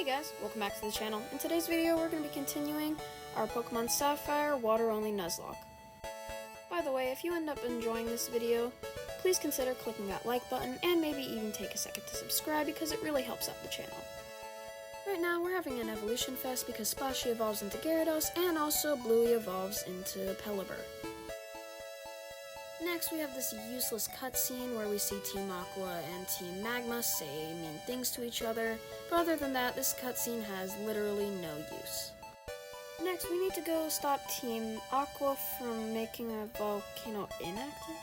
Hey guys, welcome back to the channel. In today's video, we're going to be continuing our Pokemon Sapphire water-only Nuzlock. By the way, if you end up enjoying this video, please consider clicking that like button and maybe even take a second to subscribe because it really helps out the channel. Right now, we're having an evolution fest because Splashy evolves into Gyarados and also Bluey evolves into Pelipper. Next, we have this useless cutscene where we see Team Aqua and Team Magma say mean things to each other, but other than that, this cutscene has literally no use. Next, we need to go stop Team Aqua from making a volcano inactive?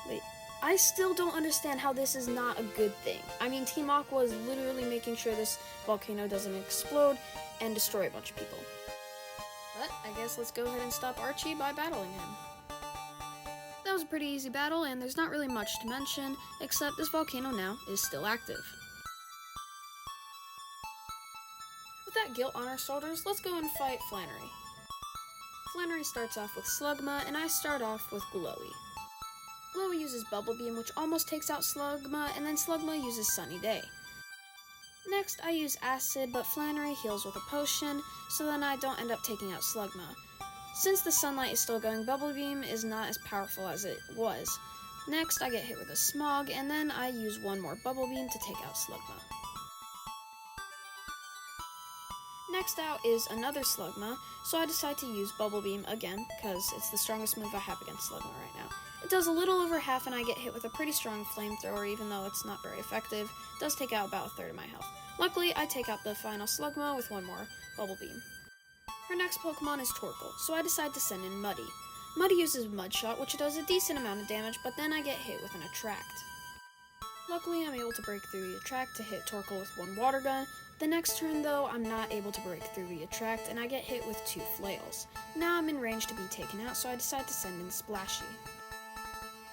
Wait, I still don't understand how this is not a good thing. I mean, Team Aqua is literally making sure this volcano doesn't explode and destroy a bunch of people. But I guess let's go ahead and stop Archie by battling him. That was a pretty easy battle, and there's not really much to mention, except this volcano now is still active. With that guilt on our shoulders, let's go and fight Flannery. Flannery starts off with Slugma, and I start off with Glowy. Glowy uses Bubble Beam, which almost takes out Slugma, and then Slugma uses Sunny Day. Next, I use Acid, but Flannery heals with a potion, so then I don't end up taking out Slugma. Since the sunlight is still going, Bubble Beam is not as powerful as it was. Next, I get hit with a Smog, and then I use one more Bubble Beam to take out Slugma. Next out is another Slugma, so I decide to use Bubble Beam again, because it's the strongest move I have against Slugma right now. It does a little over half, and I get hit with a pretty strong Flamethrower, even though it's not very effective. It does take out about a third of my health. Luckily, I take out the final Slugma with one more Bubble Beam. Our next Pokemon is Torkoal, so I decide to send in Muddy. Muddy uses Mud Shot, which does a decent amount of damage, but then I get hit with an Attract. Luckily, I'm able to break through the Attract to hit Torkoal with one Water Gun. The next turn, though, I'm not able to break through the Attract, and I get hit with two Flails. Now I'm in range to be taken out, so I decide to send in Splashy.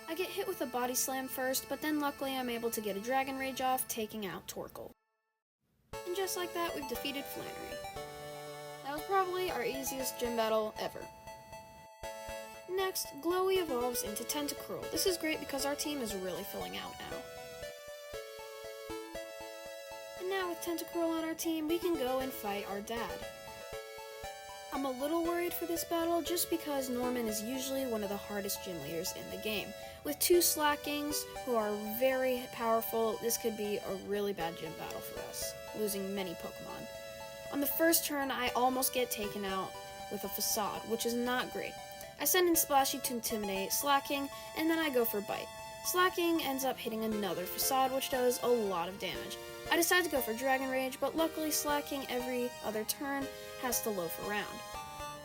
I get hit with a Body Slam first, but then luckily I'm able to get a Dragon Rage off, taking out Torkoal. And just like that, we've defeated Flannery. That was probably our easiest gym battle ever. Next, Glowy evolves into Tentacruel. This is great because our team is really filling out now. And now with Tentacruel on our team, we can go and fight our dad. I'm a little worried for this battle just because Norman is usually one of the hardest gym leaders in the game. With two Slackings who are very powerful, this could be a really bad gym battle for us, losing many Pokemon. On the first turn, I almost get taken out with a Facade, which is not great. I send in Splashy to intimidate Slacking, and then I go for Bite. Slacking ends up hitting another Facade, which does a lot of damage. I decide to go for Dragon Rage, but luckily Slacking every other turn has to loaf around.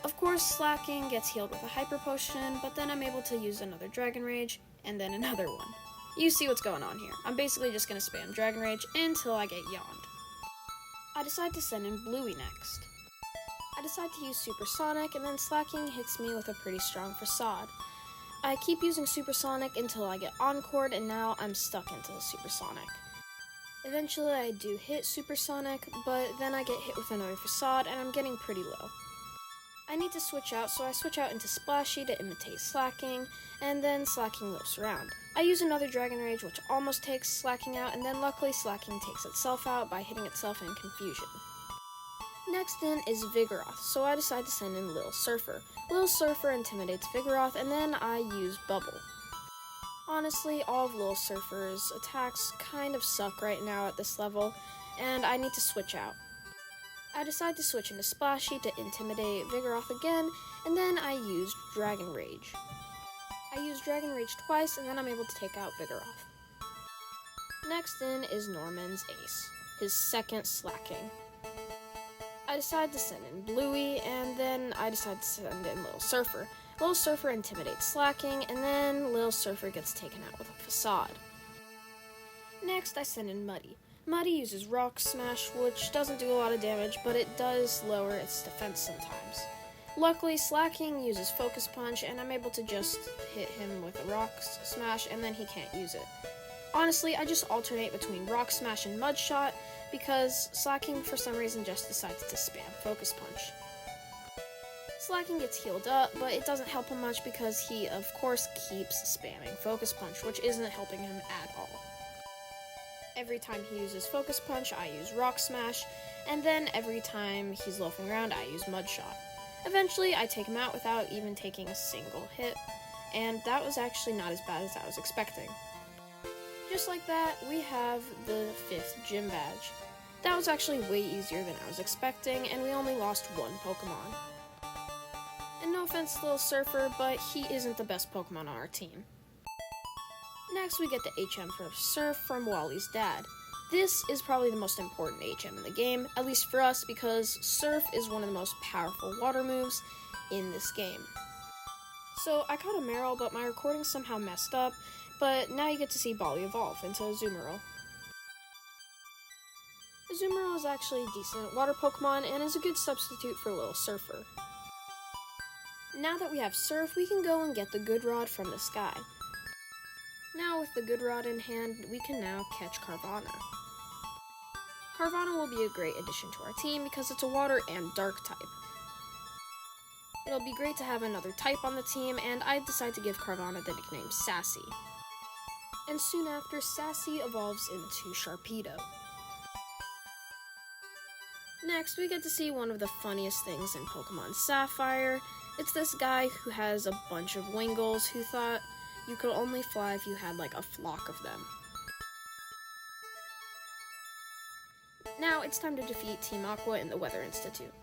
Of course, Slacking gets healed with a Hyper Potion, but then I'm able to use another Dragon Rage, and then another one. You see what's going on here. I'm basically just going to spam Dragon Rage until I get yawned. I decide to send in Bluey next. I decide to use Supersonic, and then Slacking hits me with a pretty strong Facade. I keep using Supersonic until I get Encored, and now I'm stuck into Supersonic. Eventually I do hit Supersonic, but then I get hit with another Facade, and I'm getting pretty low. I need to switch out, so I switch out into Splashy to imitate Slacking, and then Slacking loafs around. I use another Dragon Rage, which almost takes Slacking out, and then luckily Slacking takes itself out by hitting itself in Confusion. Next in is Vigoroth, so I decide to send in Lil Surfer. Lil Surfer intimidates Vigoroth, and then I use Bubble. Honestly, all of Lil Surfer's attacks kind of suck right now at this level, and I need to switch out. I decide to switch into Splashy to intimidate Vigoroth again, and then I use Dragon Rage. I use Dragon Rage twice, and then I'm able to take out Vigoroth. Next in is Norman's Ace, his second Slacking. I decide to send in Bluey, and then I decide to send in Lil Surfer. Lil Surfer intimidates Slacking, and then Lil Surfer gets taken out with a Facade. Next, I send in Muddy. Muddy uses Rock Smash, which doesn't do a lot of damage, but it does lower its defense sometimes. Luckily, Slacking uses Focus Punch, and I'm able to just hit him with a Rock Smash, and then he can't use it. Honestly, I just alternate between Rock Smash and Mud Shot, because Slacking for some reason just decides to spam Focus Punch. Slacking gets healed up, but it doesn't help him much because he, of course, keeps spamming Focus Punch, which isn't helping him at all. Every time he uses Focus Punch, I use Rock Smash, and then every time he's loafing around, I use Mud Shot. Eventually, I take him out without even taking a single hit, and that was actually not as bad as I was expecting. Just like that, we have the 5th gym badge. That was actually way easier than I was expecting, and we only lost one Pokemon. And no offense to Little Surfer, but he isn't the best Pokemon on our team. Next, we get the HM for Surf from Wally's dad. This is probably the most important HM in the game, at least for us, because Surf is one of the most powerful water moves in this game. So I caught a Marill, but my recording somehow messed up, but now you get to see Bali evolve into Azumarill. Azumarill is actually a decent water Pokemon and is a good substitute for Little Surfer. Now that we have Surf, we can go and get the Good Rod from the sky. Now with the Good Rod in hand, we can now catch Carvanha. Carvanha will be a great addition to our team because it's a water and dark type. It'll be great to have another type on the team, and I decide to give Carvanha the nickname Sassy. And soon after, Sassy evolves into Sharpedo. Next, we get to see one of the funniest things in Pokemon Sapphire. It's this guy who has a bunch of Wingulls who thought you could only fly if you had like a flock of them. Now it's time to defeat Team Aqua in the Weather Institute.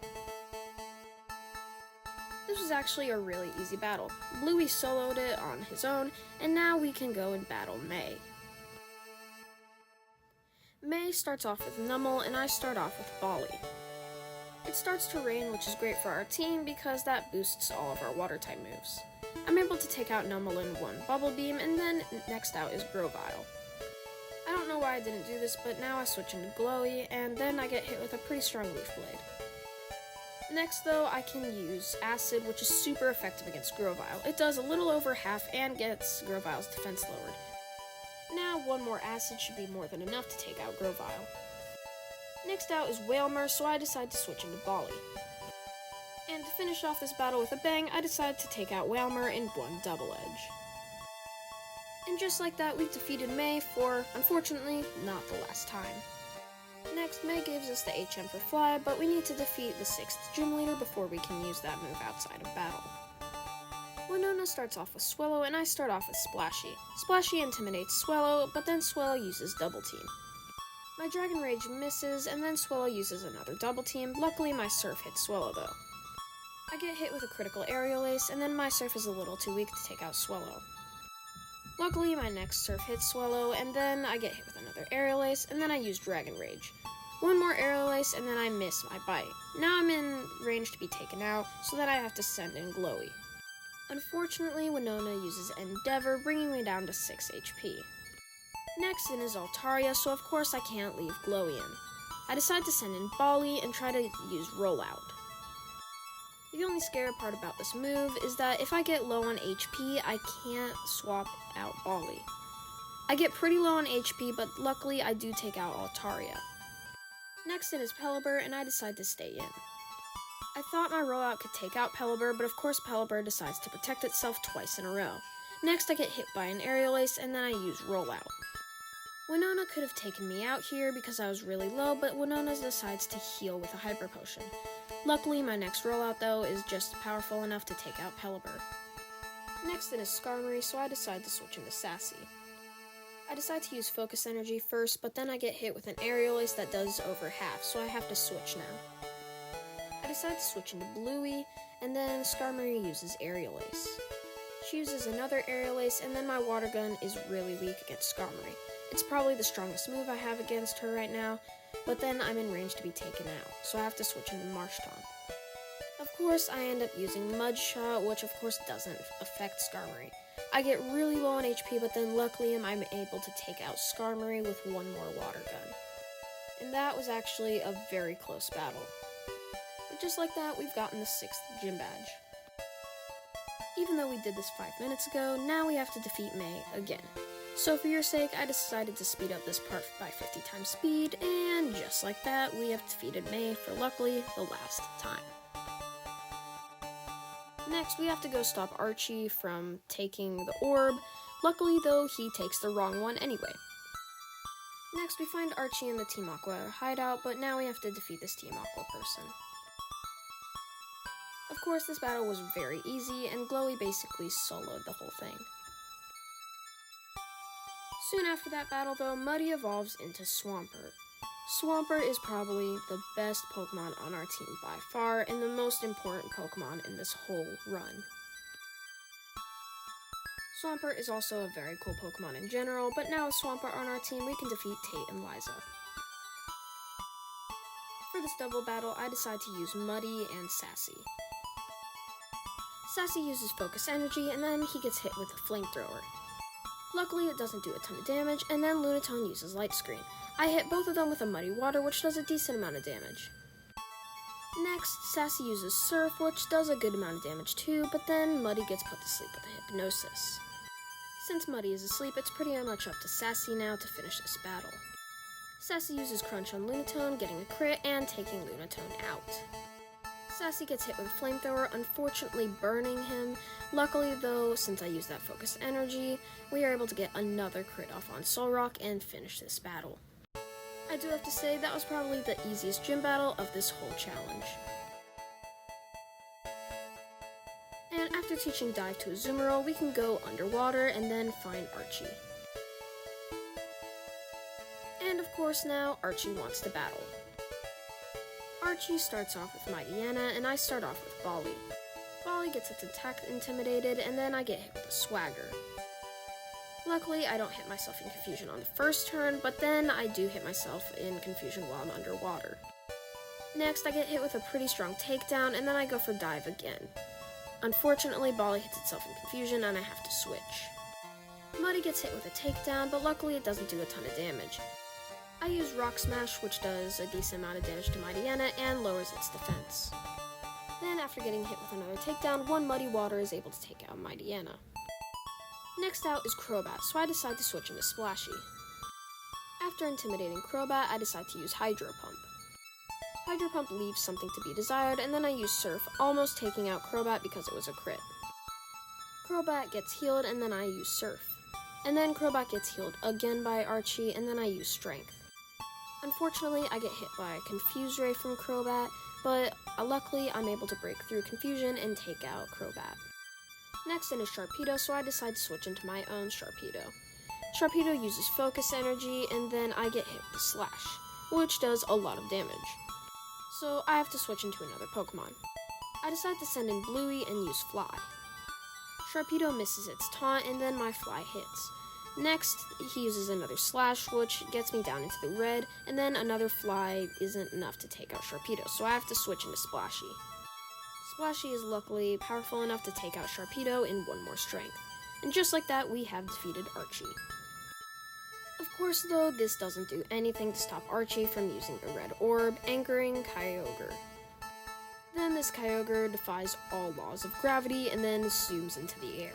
This was actually a really easy battle. Bluey soloed it on his own, and now we can go and battle May. May starts off with Numel, and I start off with Bali. It starts to rain, which is great for our team because that boosts all of our water-type moves. I'm able to take out Numel in one Bubble Beam, and then next out is Grovyle. I don't know why I didn't do this, but now I switch into Glowy, and then I get hit with a pretty strong Leaf Blade. Next, though, I can use Acid, which is super effective against Grovyle. It does a little over half and gets Grovyle's defense lowered. Now, one more Acid should be more than enough to take out Grovyle. Next out is Wailmer, so I decide to switch into Bali. And to finish off this battle with a bang, I decide to take out Wailmer in one Double Edge. And just like that, we've defeated May for, unfortunately, not the last time. Next, May gives us the HM for Fly, but we need to defeat the 6th gym leader before we can use that move outside of battle. Winona starts off with Swellow, and I start off with Splashy. Splashy intimidates Swellow, but then Swellow uses Double Team. My Dragon Rage misses, and then Swellow uses another Double Team. Luckily, my Surf hits Swellow, though. I get hit with a critical Aerial Ace, and then my Surf is a little too weak to take out Swellow. Luckily, my next Surf hits Swellow, and then I get hit with another Aerial Ace, and then I use Dragon Rage. One more Aerial Ace, and then I miss my bite. Now I'm in range to be taken out, so then I have to send in Glowy. Unfortunately, Winona uses Endeavor, bringing me down to 6 HP. Next in is Altaria, so of course I can't leave Glowy in. I decide to send in Bali and try to use Rollout. The only scary part about this move is that if I get low on HP, I can't swap out Bali. I get pretty low on HP, but luckily I do take out Altaria. Next in is Pelipper, and I decide to stay in. I thought my Rollout could take out Pelipper, but of course Pelipper decides to protect itself twice in a row. Next I get hit by an Aerial Ace, and then I use Rollout. Winona could have taken me out here because I was really low, but Winona decides to heal with a Hyper Potion. Luckily, my next Rollout, though, is just powerful enough to take out Pelipper. Next in is Skarmory, so I decide to switch into Sassy. I decide to use Focus Energy first, but then I get hit with an Aerial Ace that does over half, so I have to switch now. I decide to switch into Bluey, and then Skarmory uses Aerial Ace. She uses another Aerial Ace, and then my Water Gun is really weak against Skarmory. It's probably the strongest move I have against her right now, but then I'm in range to be taken out, so I have to switch into Marshtomp. Of course, I end up using Mud Shot, which of course doesn't affect Skarmory. I get really low on HP, but then luckily I'm able to take out Skarmory with one more Water Gun. And that was actually a very close battle. But just like that, we've gotten the 6th gym badge. Even though we did this 5 minutes ago, now we have to defeat May again. So for your sake, I decided to speed up this part by 50 times speed, and just like that, we have defeated May for luckily the last time. Next, we have to go stop Archie from taking the orb. Luckily though, he takes the wrong one anyway. Next, we find Archie in the Team Aqua hideout, but now we have to defeat this Team Aqua person. Of course, this battle was very easy, and Glowy basically soloed the whole thing. Soon after that battle, though, Muddy evolves into Swampert. Swampert is probably the best Pokemon on our team by far, and the most important Pokemon in this whole run. Swampert is also a very cool Pokemon in general, but now with Swampert on our team, we can defeat Tate and Liza. For this double battle, I decide to use Muddy and Sassy. Sassy uses Focus Energy, and then he gets hit with a Flamethrower. Luckily, it doesn't do a ton of damage, and then Lunatone uses Light Screen. I hit both of them with a Muddy Water, which does a decent amount of damage. Next, Sassy uses Surf, which does a good amount of damage too, but then Muddy gets put to sleep with a Hypnosis. Since Muddy is asleep, it's pretty much up to Sassy now to finish this battle. Sassy uses Crunch on Lunatone, getting a crit and taking Lunatone out. Sassy gets hit with a Flamethrower, unfortunately burning him. Luckily though, since I used that Focus Energy, we are able to get another crit off on Solrock and finish this battle. I do have to say, that was probably the easiest gym battle of this whole challenge. And after teaching Dive to Azumarill, we can go underwater and then find Archie. And of course now, Archie wants to battle. Archie starts off with Mightyena, and I start off with Bali. Bali gets its attack intimidated, and then I get hit with a Swagger. Luckily, I don't hit myself in Confusion on the first turn, but then I do hit myself in Confusion while I'm underwater. Next, I get hit with a pretty strong takedown, and then I go for Dive again. Unfortunately, Bali hits itself in Confusion, and I have to switch. Muddy gets hit with a takedown, but luckily it doesn't do a ton of damage. I use Rock Smash, which does a decent amount of damage to Mightyena and lowers its defense. Then, after getting hit with another takedown, one Muddy Water is able to take out Mightyena. Next out is Crobat, so I decide to switch into Splashy. After intimidating Crobat, I decide to use Hydro Pump. Hydro Pump leaves something to be desired, and then I use Surf, almost taking out Crobat because it was a crit. Crobat gets healed, and then I use Surf. And then Crobat gets healed again by Archie, and then I use Strength. Unfortunately, I get hit by a Confuse Ray from Crobat, but luckily I'm able to break through Confusion and take out Crobat. Next in is Sharpedo, so I decide to switch into my own Sharpedo. Sharpedo uses Focus Energy, and then I get hit with a Slash, which does a lot of damage. So I have to switch into another Pokemon. I decide to send in Bluey and use Fly. Sharpedo misses its taunt, and then my Fly hits. Next, he uses another Slash, which gets me down into the red, and then another Fly isn't enough to take out Sharpedo, so I have to switch into Splashy. Splashy is luckily powerful enough to take out Sharpedo in one more strength. And just like that, we have defeated Archie. Of course, though, this doesn't do anything to stop Archie from using the red orb, anchoring Kyogre. Then this Kyogre defies all laws of gravity and then zooms into the air.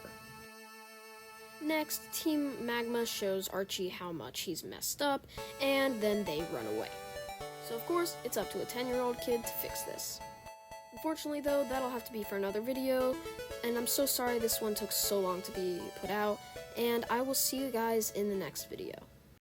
Next, Team Magma shows Archie how much he's messed up, and then they run away. So of course, it's up to a 10-year-old kid to fix this. Unfortunately though, that'll have to be for another video, and I'm so sorry this one took so long to be put out, and I will see you guys in the next video.